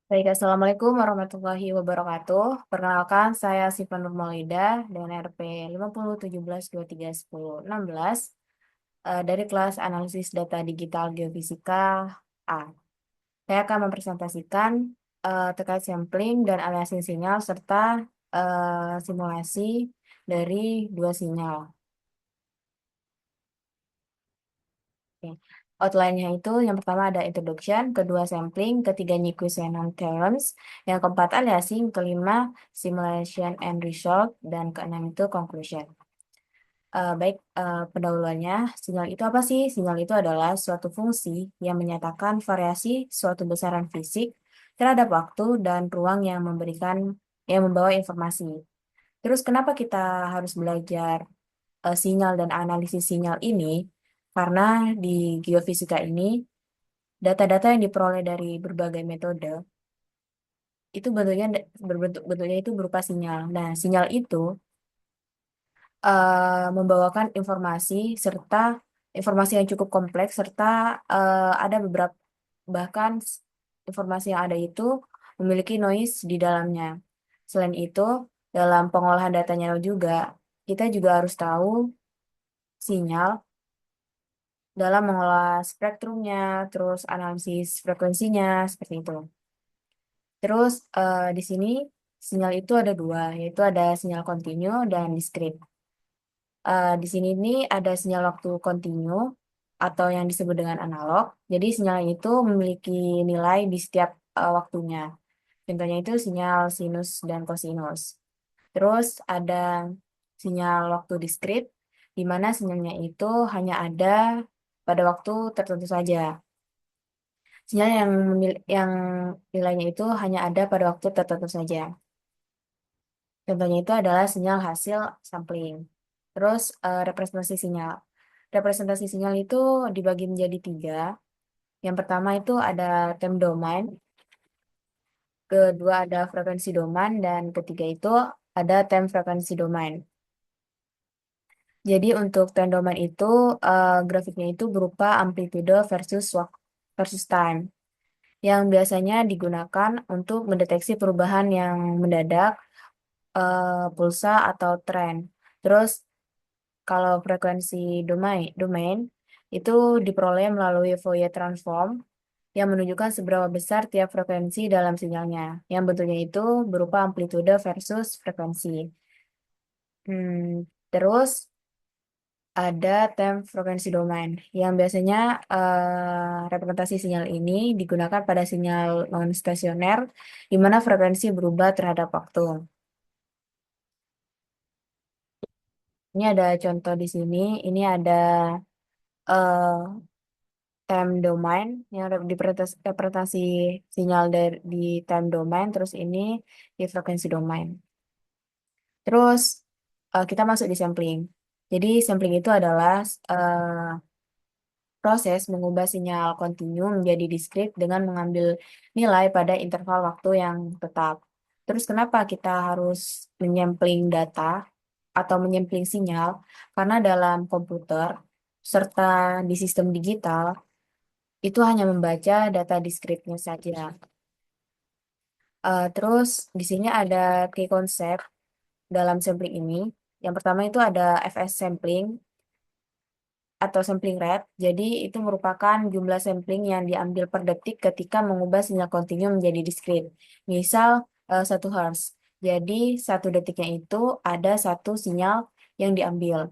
Baik, Assalamualaikum warahmatullahi wabarakatuh. Perkenalkan, saya Siva Nurmaulida dan RP 5017231016 dari kelas Analisis Data Digital Geofisika A. Saya akan mempresentasikan terkait sampling dan aliasing sinyal serta simulasi dari dua sinyal. Oke. Outline-nya itu yang pertama ada introduction, kedua sampling, ketiga Nyquist-Shannon theorems, yang keempat aliasing, kelima simulation and result, dan keenam itu conclusion. Baik, pendahuluannya, sinyal itu apa sih? Sinyal itu adalah suatu fungsi yang menyatakan variasi suatu besaran fisik terhadap waktu dan ruang yang membawa informasi. Terus kenapa kita harus belajar sinyal dan analisis sinyal ini? Karena di geofisika ini data-data yang diperoleh dari berbagai metode itu bentuknya itu berupa sinyal. Nah, sinyal itu membawakan informasi serta informasi yang cukup kompleks serta ada beberapa bahkan informasi yang ada itu memiliki noise di dalamnya. Selain itu, dalam pengolahan datanya juga kita juga harus tahu sinyal dalam mengolah spektrumnya, terus analisis frekuensinya, seperti itu. Terus di sini sinyal itu ada dua, yaitu ada sinyal kontinu dan diskrit. Di sini ini ada sinyal waktu kontinu atau yang disebut dengan analog. Jadi sinyal itu memiliki nilai di setiap waktunya. Contohnya itu sinyal sinus dan kosinus. Terus ada sinyal waktu diskrit, di mana sinyalnya itu hanya ada pada waktu tertentu saja. Sinyal yang nilainya itu hanya ada pada waktu tertentu saja. Contohnya itu adalah sinyal hasil sampling. Terus representasi sinyal. Representasi sinyal itu dibagi menjadi tiga. Yang pertama itu ada time domain, kedua ada frekuensi domain, dan ketiga itu ada time frekuensi domain. Jadi untuk time domain itu grafiknya itu berupa amplitude versus time yang biasanya digunakan untuk mendeteksi perubahan yang mendadak, pulsa atau tren. Terus kalau frekuensi domain itu diperoleh melalui Fourier transform yang menunjukkan seberapa besar tiap frekuensi dalam sinyalnya, yang bentuknya itu berupa amplitude versus frekuensi. Terus ada time frekuensi domain yang biasanya representasi sinyal ini digunakan pada sinyal non stasioner di mana frekuensi berubah terhadap waktu. Ini ada contoh di sini. Ini ada eh, time domain yang representasi sinyal di time domain, terus ini di frekuensi domain. Terus kita masuk di sampling. Jadi sampling itu adalah proses mengubah sinyal kontinu menjadi diskrit dengan mengambil nilai pada interval waktu yang tetap. Terus kenapa kita harus menyampling data atau menyampling sinyal? Karena dalam komputer serta di sistem digital itu hanya membaca data diskritnya saja. Terus di sini ada key konsep dalam sampling ini. Yang pertama itu ada FS sampling atau sampling rate. Jadi itu merupakan jumlah sampling yang diambil per detik ketika mengubah sinyal kontinu menjadi diskrit. Misal 1 Hz. Jadi 1 detiknya itu ada satu sinyal yang diambil.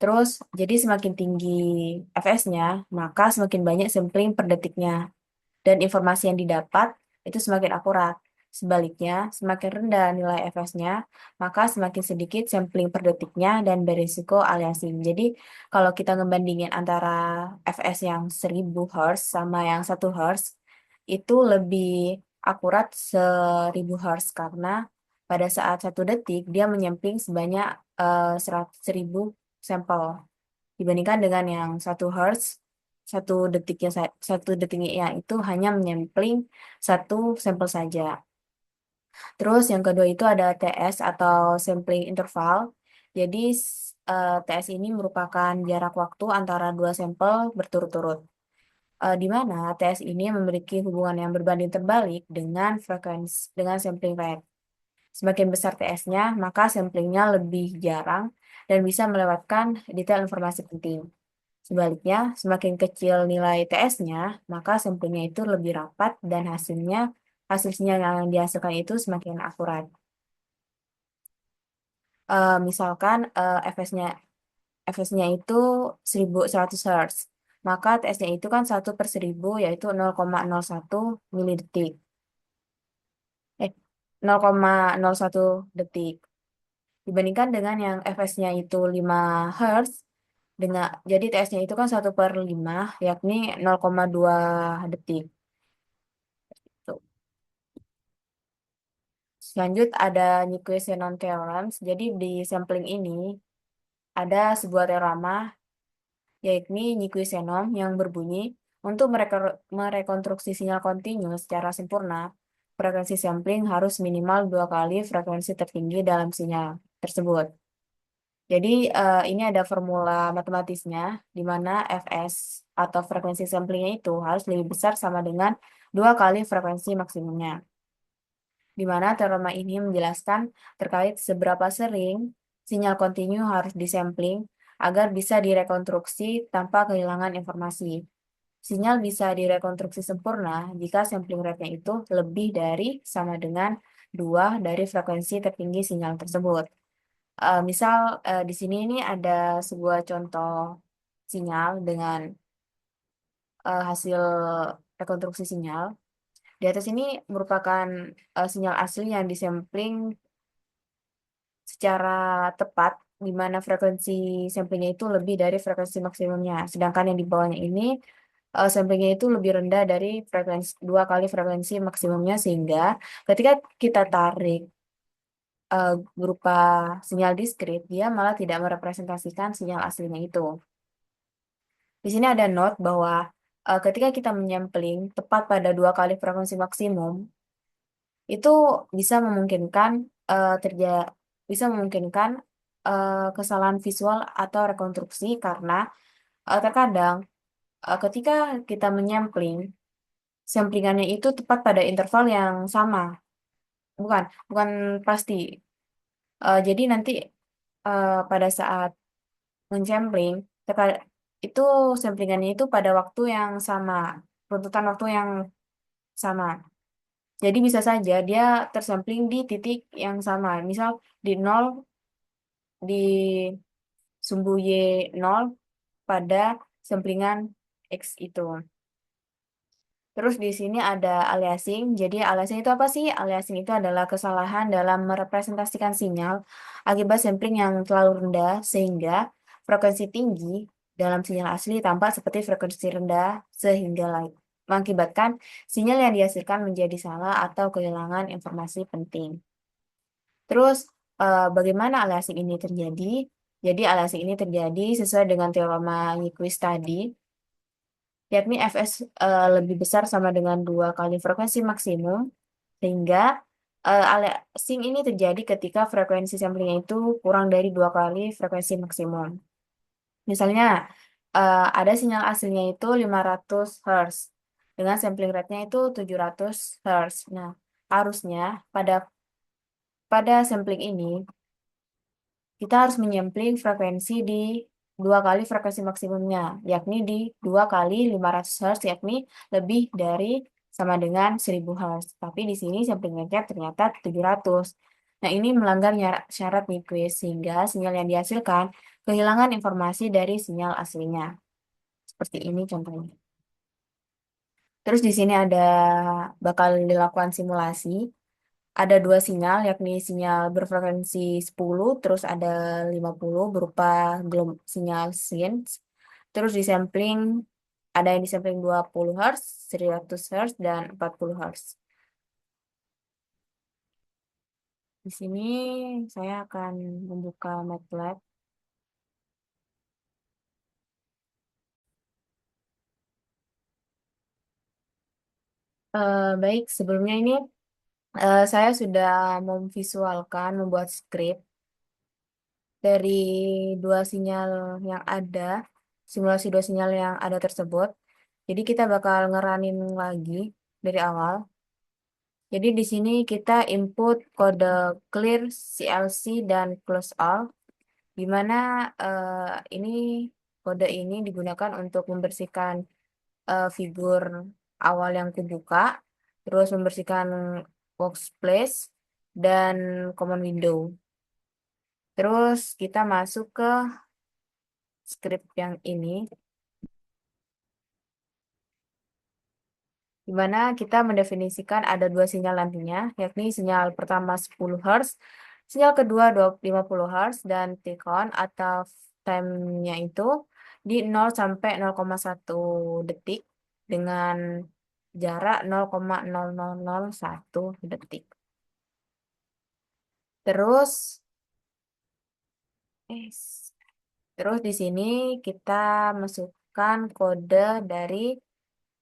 Terus jadi semakin tinggi fs-nya, maka semakin banyak sampling per detiknya. Dan informasi yang didapat itu semakin akurat. Sebaliknya, semakin rendah nilai fs-nya, maka semakin sedikit sampling per detiknya dan berisiko aliasing. Jadi, kalau kita ngebandingin antara fs yang 1000 Hz sama yang 1 Hz, itu lebih akurat 1000 Hz karena pada saat 1 detik dia menyampling sebanyak 1000 sampel dibandingkan dengan yang 1 Hz 1 detiknya itu hanya menyampling satu sampel saja. Terus yang kedua itu ada TS atau sampling interval. Jadi TS ini merupakan jarak waktu antara dua sampel berturut-turut. di mana TS ini memiliki hubungan yang berbanding terbalik dengan sampling rate. Semakin besar TS-nya, maka samplingnya lebih jarang dan bisa melewatkan detail informasi penting. Sebaliknya, semakin kecil nilai TS-nya, maka samplingnya itu lebih rapat dan hasil sinyal yang dihasilkan itu semakin akurat. Misalkan fs-nya itu 1100 Hz. Maka TS-nya itu kan 1/1000 yaitu 0,01 milidetik. 0,01 detik. Dibandingkan dengan yang fs-nya itu 5 Hz, jadi TS-nya itu kan 1/5, yakni 0,2 detik. Tuh. Selanjut ada Nyquist-Shannon Theorems. Jadi di sampling ini ada sebuah teorema, yakni Nyquist-Shannon yang berbunyi, untuk merekonstruksi sinyal kontinu secara sempurna, frekuensi sampling harus minimal 2 kali frekuensi tertinggi dalam sinyal tersebut. Jadi ini ada formula matematisnya di mana Fs atau frekuensi samplingnya itu harus lebih besar sama dengan 2 kali frekuensi maksimumnya. Di mana teorema ini menjelaskan terkait seberapa sering sinyal kontinu harus disampling agar bisa direkonstruksi tanpa kehilangan informasi. Sinyal bisa direkonstruksi sempurna jika sampling rate-nya itu lebih dari sama dengan 2 dari frekuensi tertinggi sinyal tersebut. Misal di sini ini ada sebuah contoh sinyal dengan hasil rekonstruksi sinyal. Di atas ini merupakan sinyal asli yang disampling secara tepat, di mana frekuensi samplingnya itu lebih dari frekuensi maksimumnya. Sedangkan yang di bawahnya ini samplingnya itu lebih rendah dari 2 kali frekuensi maksimumnya, sehingga ketika kita tarik eh, berupa sinyal diskrit, dia malah tidak merepresentasikan sinyal aslinya itu. Di sini ada note bahwa ketika kita menyampling tepat pada 2 kali frekuensi maksimum, itu bisa memungkinkan eh, terja bisa memungkinkan kesalahan visual atau rekonstruksi karena terkadang ketika kita menyampling, samplingannya itu tepat pada interval yang sama, bukan bukan pasti. Jadi nanti pada saat mensampling, itu samplingannya itu pada waktu yang sama, runtutan waktu yang sama. Jadi bisa saja dia tersampling di titik yang sama. Misal di nol, di sumbu Y0 pada samplingan X itu. Terus di sini ada aliasing. Jadi aliasing itu apa sih? Aliasing itu adalah kesalahan dalam merepresentasikan sinyal akibat sampling yang terlalu rendah sehingga frekuensi tinggi dalam sinyal asli tampak seperti frekuensi rendah sehingga mengakibatkan sinyal yang dihasilkan menjadi salah atau kehilangan informasi penting. Terus bagaimana aliasing ini terjadi? Jadi aliasing ini terjadi sesuai dengan teorema Nyquist tadi, yakni Fs lebih besar sama dengan 2 kali frekuensi maksimum, sehingga aliasing ini terjadi ketika frekuensi samplingnya itu kurang dari 2 kali frekuensi maksimum. Misalnya ada sinyal aslinya itu 500 Hz dengan sampling rate-nya itu 700 Hz. Nah, harusnya pada pada sampling ini kita harus menyampling frekuensi di 2 kali frekuensi maksimumnya, yakni di 2 kali 500 Hz, yakni lebih dari sama dengan 1000 Hz. Tapi di sini sampling rate ternyata 700. Nah, ini melanggar syarat Nyquist sehingga sinyal yang dihasilkan kehilangan informasi dari sinyal aslinya. Seperti ini contohnya. Terus di sini bakal dilakukan simulasi. Ada 2 sinyal, yakni sinyal berfrekuensi 10, terus ada 50 berupa sinyal sinus. Terus ada yang disampling 20 Hz, 100 Hz, dan 40 Hz. Di sini saya akan membuka MATLAB. Baik, sebelumnya ini saya sudah membuat script dari dua sinyal yang ada, simulasi 2 sinyal yang ada tersebut. Jadi kita bakal ngeranin lagi dari awal. Jadi di sini kita input kode clear CLC dan close all, di mana ini kode ini digunakan untuk membersihkan figur awal yang kubuka, terus membersihkan workspace dan command window. Terus kita masuk ke script yang ini, di mana kita mendefinisikan ada dua sinyal nantinya, yakni sinyal pertama 10 Hz, sinyal kedua 50 Hz, dan tick on atau time-nya itu di 0 sampai 0,1 detik dengan jarak 0,0001 detik. Terus, eh, terus di sini kita masukkan kode dari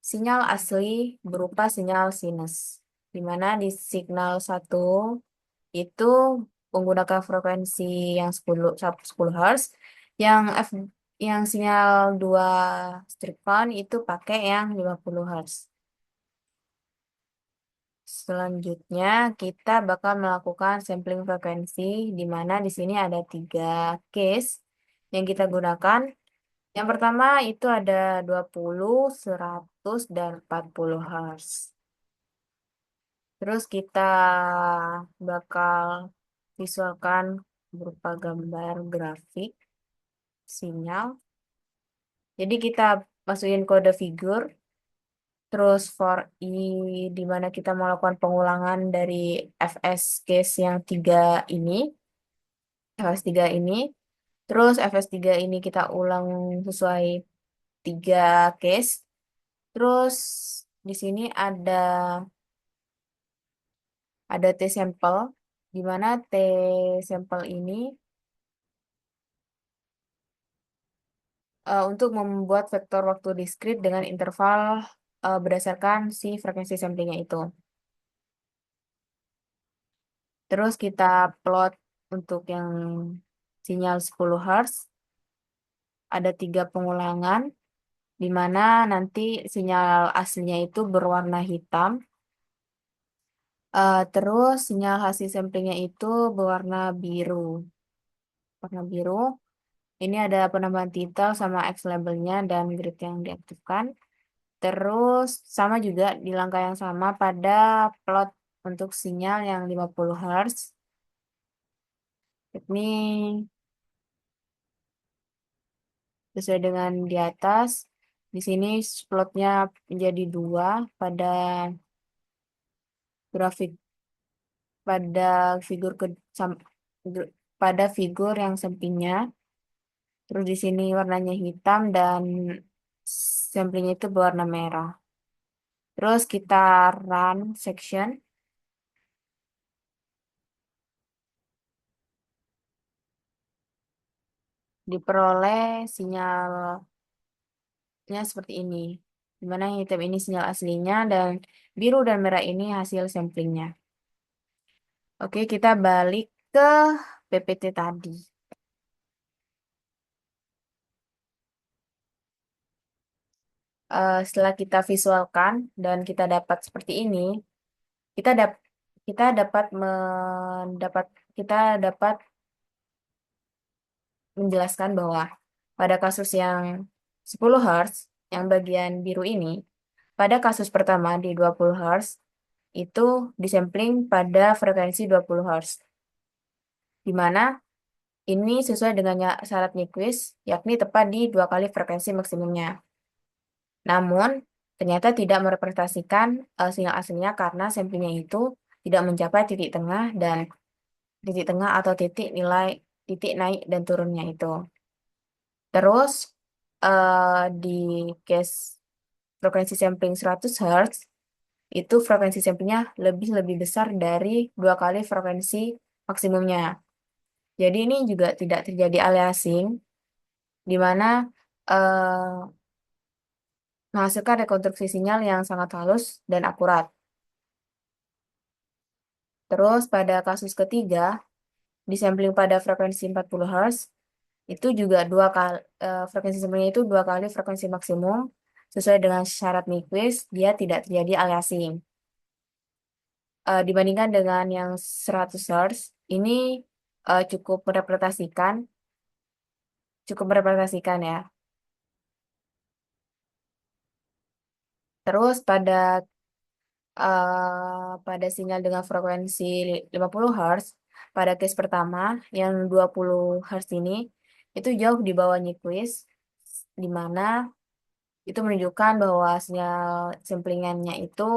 sinyal asli berupa sinyal sinus, di mana di signal 1 itu menggunakan frekuensi yang 10 Hz, yang yang sinyal 2 strip on itu pakai yang 50 Hz. Selanjutnya kita bakal melakukan sampling frekuensi, di mana di sini ada 3 case yang kita gunakan. Yang pertama itu ada 20, 100, dan 40 Hz. Terus kita bakal visualkan berupa gambar grafik sinyal. Jadi kita masukin kode figur, terus for i di mana kita melakukan pengulangan dari fs case yang 3 ini, fs 3 ini. Terus fs 3 ini kita ulang sesuai 3 case. Terus di sini ada T sampel, di mana T sampel ini untuk membuat vektor waktu diskrit dengan interval berdasarkan si frekuensi samplingnya itu. Terus kita plot untuk yang sinyal 10 Hz, ada 3 pengulangan, di mana nanti sinyal aslinya itu berwarna hitam. Terus sinyal hasil samplingnya itu berwarna biru. Warna biru. Ini ada penambahan titel sama X labelnya dan grid yang diaktifkan. Terus sama juga di langkah yang sama pada plot untuk sinyal yang 50 Hz. Ini sesuai dengan di atas. Di sini plotnya menjadi 2 pada grafik pada figur pada figur yang sampingnya. Terus di sini warnanya hitam dan samplingnya itu berwarna merah. Terus kita run section. Diperoleh sinyalnya seperti ini. Dimana yang hitam ini sinyal aslinya dan biru dan merah ini hasil samplingnya. Oke, kita balik ke PPT tadi. Setelah kita visualkan dan kita dapat seperti ini, kita dap kita dapat mendapat kita dapat menjelaskan bahwa pada kasus yang 10 Hz, yang bagian biru ini, pada kasus pertama di 20 Hz, itu disampling pada frekuensi 20 Hz. Di mana ini sesuai dengan syarat Nyquist, yakni tepat di 2 kali frekuensi maksimumnya. Namun, ternyata tidak merepresentasikan sinyal aslinya karena samplingnya itu tidak mencapai titik tengah dan titik tengah atau titik naik dan turunnya itu. Terus di case frekuensi sampling 100 Hz itu frekuensi samplingnya lebih besar dari 2 kali frekuensi maksimumnya. Jadi ini juga tidak terjadi aliasing, di mana eh, menghasilkan rekonstruksi sinyal yang sangat halus dan akurat. Terus pada kasus ketiga, disampling pada frekuensi 40 Hz, itu juga frekuensi samplingnya itu 2 kali frekuensi maksimum, sesuai dengan syarat Nyquist, dia tidak terjadi aliasing. Dibandingkan dengan yang 100 Hz, ini cukup merepresentasikan ya. Terus pada sinyal dengan frekuensi 50 Hz, pada case pertama yang 20 Hz ini itu jauh di bawah Nyquist, di mana itu menunjukkan bahwa sinyal samplingannya itu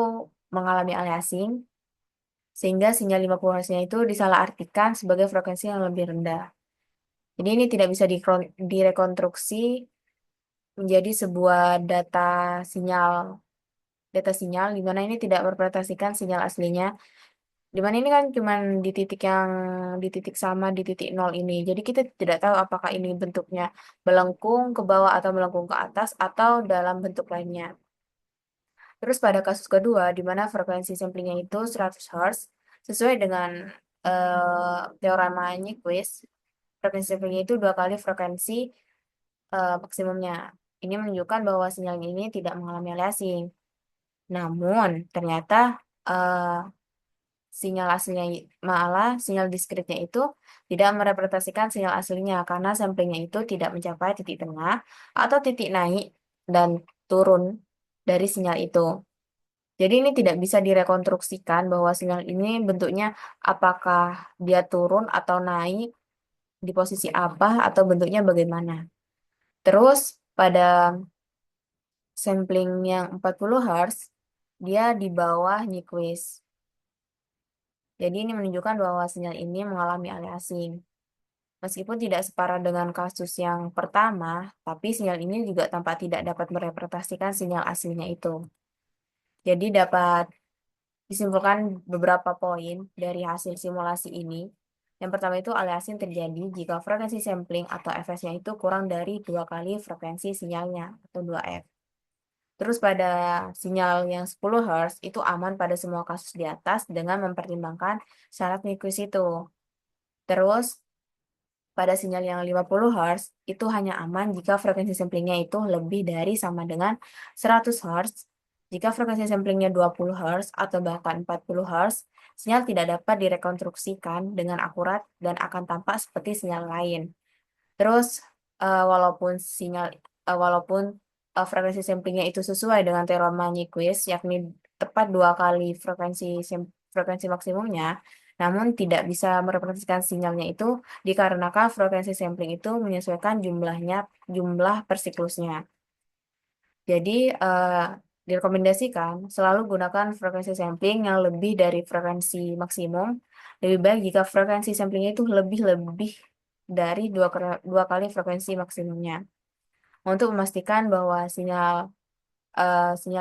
mengalami aliasing, sehingga sinyal 50 Hz-nya itu disalahartikan sebagai frekuensi yang lebih rendah. Jadi ini tidak bisa direkonstruksi menjadi sebuah data sinyal di mana ini tidak merepresentasikan sinyal aslinya. Di mana ini kan cuma di titik sama di titik nol ini. Jadi kita tidak tahu apakah ini bentuknya melengkung ke bawah atau melengkung ke atas atau dalam bentuk lainnya. Terus pada kasus kedua, di mana frekuensi samplingnya itu 100 Hz, sesuai dengan teorema Nyquist, frekuensi samplingnya itu dua kali frekuensi maksimumnya. Ini menunjukkan bahwa sinyal ini tidak mengalami aliasing. Namun, ternyata eh, sinyal aslinya, malah sinyal diskritnya itu tidak merepresentasikan sinyal aslinya karena samplingnya itu tidak mencapai titik tengah atau titik naik dan turun dari sinyal itu. Jadi ini tidak bisa direkonstruksikan bahwa sinyal ini bentuknya apakah dia turun atau naik di posisi apa atau bentuknya bagaimana. Terus pada sampling yang 40 Hz dia di bawah Nyquist. Jadi ini menunjukkan bahwa sinyal ini mengalami aliasing. Meskipun tidak separah dengan kasus yang pertama, tapi sinyal ini juga tampak tidak dapat merepresentasikan sinyal aslinya itu. Jadi dapat disimpulkan beberapa poin dari hasil simulasi ini. Yang pertama itu aliasing terjadi jika frekuensi sampling atau fs-nya itu kurang dari dua kali frekuensi sinyalnya atau 2F. Terus pada sinyal yang 10 Hz itu aman pada semua kasus di atas dengan mempertimbangkan syarat Nyquist itu. Terus pada sinyal yang 50 Hz itu hanya aman jika frekuensi samplingnya itu lebih dari sama dengan 100 Hz. Jika frekuensi samplingnya 20 Hz atau bahkan 40 Hz, sinyal tidak dapat direkonstruksikan dengan akurat dan akan tampak seperti sinyal lain. Terus walaupun frekuensi samplingnya itu sesuai dengan teorema Nyquist, yakni tepat dua kali frekuensi maksimumnya, namun tidak bisa merepresentasikan sinyalnya itu dikarenakan frekuensi sampling itu menyesuaikan jumlah per siklusnya. Jadi direkomendasikan selalu gunakan frekuensi sampling yang lebih dari frekuensi maksimum. Lebih baik jika frekuensi samplingnya itu lebih dari dua kali frekuensi maksimumnya. Untuk memastikan bahwa sinyal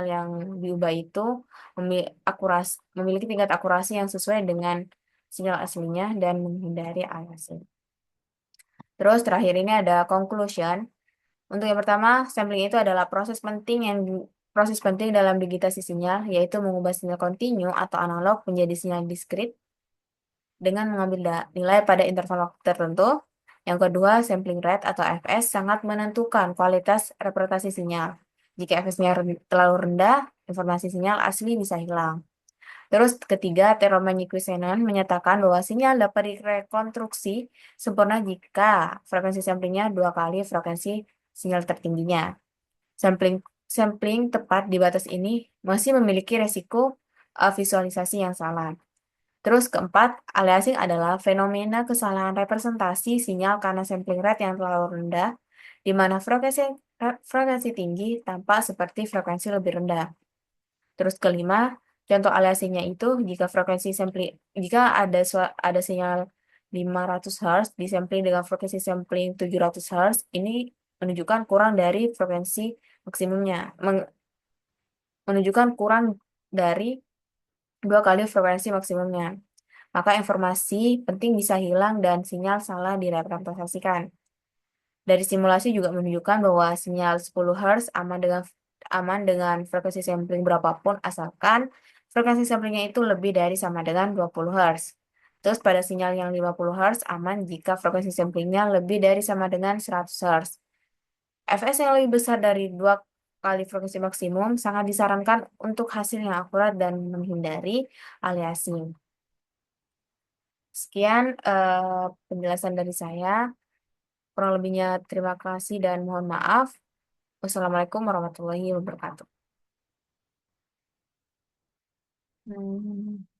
yang diubah itu memiliki tingkat akurasi yang sesuai dengan sinyal aslinya dan menghindari aliasing. Terus terakhir ini ada conclusion. Untuk yang pertama, sampling itu adalah proses penting dalam digitasi sinyal, yaitu mengubah sinyal kontinu atau analog menjadi sinyal diskrit dengan mengambil nilai pada interval waktu tertentu. Yang kedua, sampling rate atau fs sangat menentukan kualitas representasi sinyal. Jika fs-nya terlalu rendah, informasi sinyal asli bisa hilang. Terus ketiga, teorema Nyquist-Shannon menyatakan bahwa sinyal dapat direkonstruksi sempurna jika frekuensi samplingnya dua kali frekuensi sinyal tertingginya. Sampling tepat di batas ini masih memiliki resiko visualisasi yang salah. Terus keempat, aliasing adalah fenomena kesalahan representasi sinyal karena sampling rate yang terlalu rendah, di mana frekuensi tinggi tampak seperti frekuensi lebih rendah. Terus kelima, contoh aliasingnya itu jika ada sinyal 500 Hz disampling dengan frekuensi sampling 700 Hz, ini menunjukkan kurang dari frekuensi maksimumnya, menunjukkan kurang dari dua kali frekuensi maksimumnya. Maka informasi penting bisa hilang dan sinyal salah direpresentasikan. Dari simulasi juga menunjukkan bahwa sinyal 10 Hz aman dengan frekuensi sampling berapapun asalkan frekuensi samplingnya itu lebih dari sama dengan 20 Hz. Terus pada sinyal yang 50 Hz aman jika frekuensi samplingnya lebih dari sama dengan 100 Hz. Fs yang lebih besar dari dua kali frekuensi maksimum, sangat disarankan untuk hasil yang akurat dan menghindari aliasing. Sekian penjelasan dari saya. Kurang lebihnya terima kasih dan mohon maaf. Wassalamualaikum warahmatullahi wabarakatuh. Hmm.